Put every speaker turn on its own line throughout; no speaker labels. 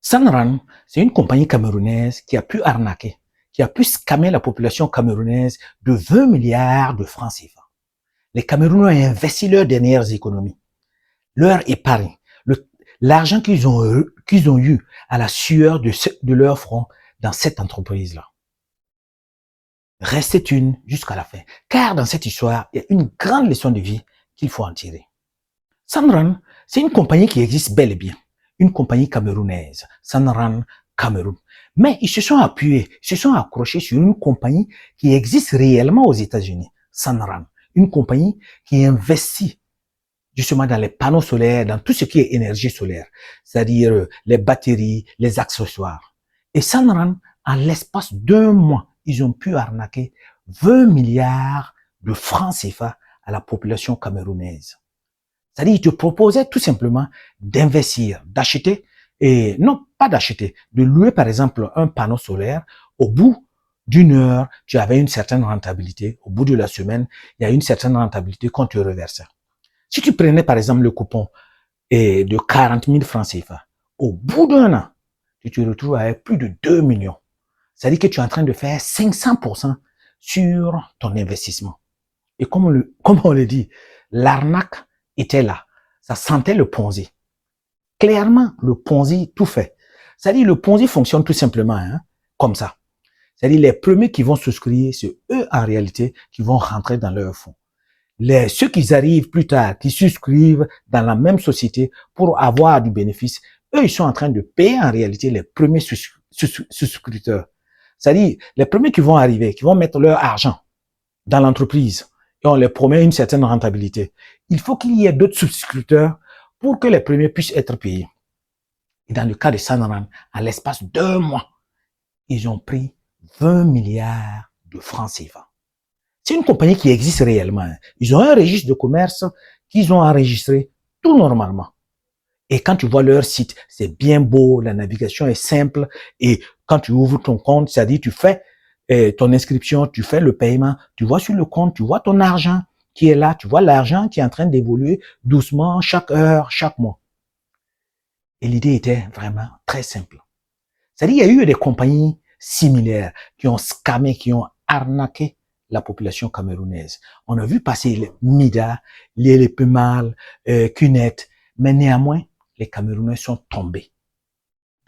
Sanran, c'est une compagnie camerounaise qui a pu arnaquer, qui a pu scammer la population camerounaise de 20 milliards de francs CFA. Les Camerounais ont investi leurs dernières économies, leur épargne, l'argent qu'ils ont eu à la sueur de leur front dans cette entreprise-là. Restez une jusqu'à la fin, car dans cette histoire, il y a une grande leçon de vie qu'il faut en tirer. Sanran, c'est une compagnie qui existe bel et bien, une compagnie camerounaise, Sanran Cameroun. Mais ils se sont appuyés, ils se sont accrochés sur une compagnie qui existe réellement aux États-Unis, Sanran, une compagnie qui investit justement dans les panneaux solaires, dans tout ce qui est énergie solaire, c'est-à-dire les batteries, les accessoires. Et Sanran, en l'espace d'1 mois, ils ont pu arnaquer 20 milliards de francs CFA à la population camerounaise. C'est-à-dire, ils te proposaient tout simplement d'investir, d'acheter, et non pas d'acheter, de louer par exemple un panneau solaire. Au bout d'1 heure, tu avais une certaine rentabilité. Au bout de la semaine, il y a une certaine rentabilité qu'on te reversait. Si tu prenais par exemple le coupon de 40 000 francs CFA, au bout d'1 an, tu te retrouves avec plus de 2 millions. C'est-à-dire que tu es en train de faire 500% sur ton investissement. Et comme on le dit, l'arnaque était là. Ça sentait le Ponzi. Clairement, le Ponzi tout fait. C'est-à-dire le Ponzi fonctionne tout simplement comme ça. C'est-à-dire les premiers qui vont souscrire, c'est eux en réalité qui vont rentrer dans leur fonds. Ceux qui arrivent plus tard, qui souscrivent dans la même société pour avoir du bénéfice, eux, ils sont en train de payer en réalité les premiers souscripteurs. C'est-à-dire les premiers qui vont arriver, qui vont mettre leur argent dans l'entreprise et on leur promet une certaine rentabilité. Il faut qu'il y ait d'autres souscripteurs pour que les premiers puissent être payés. Et dans le cas de Sanran, à l'espace d'1 mois, ils ont pris 20 milliards de francs CFA. C'est une compagnie qui existe réellement. Ils ont un registre de commerce qu'ils ont enregistré tout normalement. Et quand tu vois leur site, c'est bien beau, la navigation est simple. Et quand tu ouvres ton compte, c'est-à-dire tu fais ton inscription, tu fais le paiement, tu vois sur le compte, tu vois ton argent qui est là, tu vois l'argent qui est en train d'évoluer doucement chaque heure, chaque mois. Et l'idée était vraiment très simple. C'est-à-dire il y a eu des compagnies similaires qui ont scammé, qui ont arnaqué la population camerounaise. On a vu passer les Mida, les Pemal, Cunet, mais néanmoins, les Camerounais sont tombés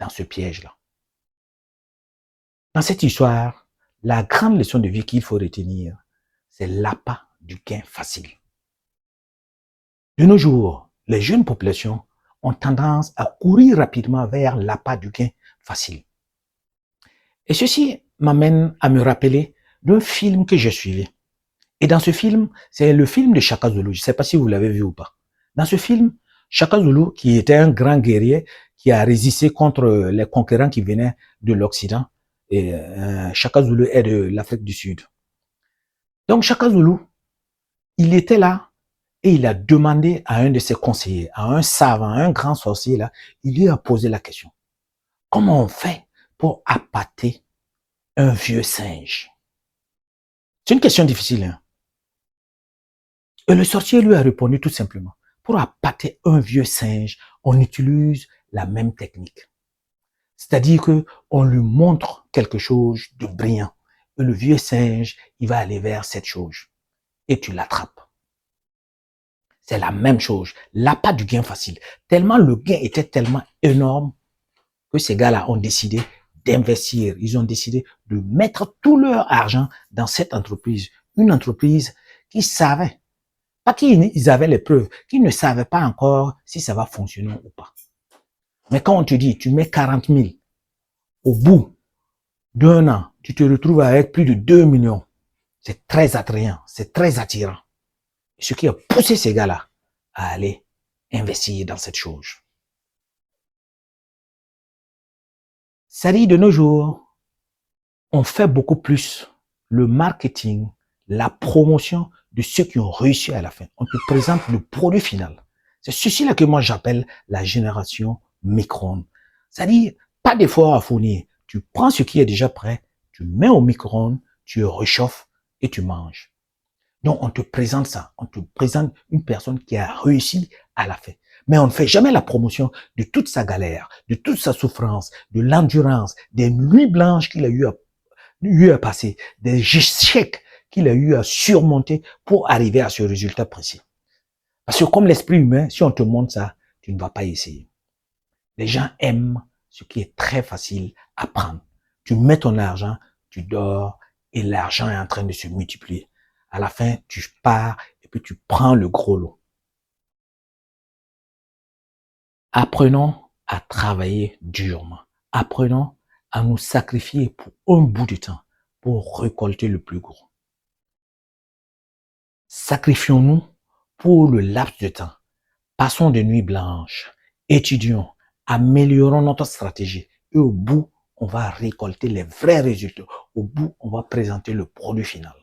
dans ce piège-là. Dans cette histoire, la grande leçon de vie qu'il faut retenir, c'est l'appât du gain facile. De nos jours, les jeunes populations ont tendance à courir rapidement vers l'appât du gain facile. Et ceci m'amène à me rappeler d'un film que j'ai suivi. Et dans ce film, c'est le film de Shaka Zulu. Je ne sais pas si vous l'avez vu ou pas. Dans ce film, Shaka Zulu, qui était un grand guerrier, qui a résisté contre les conquérants qui venaient de l'Occident, et Shaka Zulu est de l'Afrique du Sud. Donc Shaka Zulu, il était là et il a demandé à un de ses conseillers, à un savant, à un grand sorcier là, il lui a posé la question. Comment on fait pour appâter un vieux singe? C'est une question difficile, hein? Et le sorcier lui a répondu tout simplement. Pour appâter un vieux singe, on utilise la même technique. C'est-à-dire que on lui montre quelque chose de brillant. Et le vieux singe, il va aller vers cette chose. Et tu l'attrapes. C'est la même chose. L'appât du gain facile. Tellement le gain était tellement énorme que ces gars-là ont décidé d'investir. Ils ont décidé de mettre tout leur argent dans cette entreprise. Une entreprise qui savait, pas qu'ils avaient les preuves, qu'ils ne savaient pas encore si ça va fonctionner ou pas. Mais quand on te dit, tu mets 40 000, au bout d'1 an, tu te retrouves avec plus de 2 millions. C'est très attrayant, c'est très attirant. Ce qui a poussé ces gars-là à aller investir dans cette chose. Ça dit, de nos jours, on fait beaucoup plus le marketing, la promotion de ceux qui ont réussi à la fin. On te présente le produit final. C'est ceci-là que moi j'appelle la génération micro-ondes. C'est-à-dire, pas d'effort à fournir. Tu prends ce qui est déjà prêt, tu mets au micro-ondes, tu réchauffes et tu manges. Donc, on te présente ça. On te présente une personne qui a réussi à la fin. Mais on ne fait jamais la promotion de toute sa galère, de toute sa souffrance, de l'endurance, des nuits blanches qu'il a eu à passer, des échecs qu'il a eu à surmonter pour arriver à ce résultat précis. Parce que comme l'esprit humain, si on te montre ça, tu ne vas pas essayer. Les gens aiment ce qui est très facile à prendre. Tu mets ton argent, tu dors et l'argent est en train de se multiplier. À la fin, tu pars et puis tu prends le gros lot. Apprenons à travailler durement. Apprenons à nous sacrifier pour un bout de temps pour récolter le plus gros. Sacrifions-nous pour le laps de temps. Passons des nuits blanches. Étudions. Améliorons notre stratégie. Et au bout, on va récolter les vrais résultats. Au bout, on va présenter le produit final.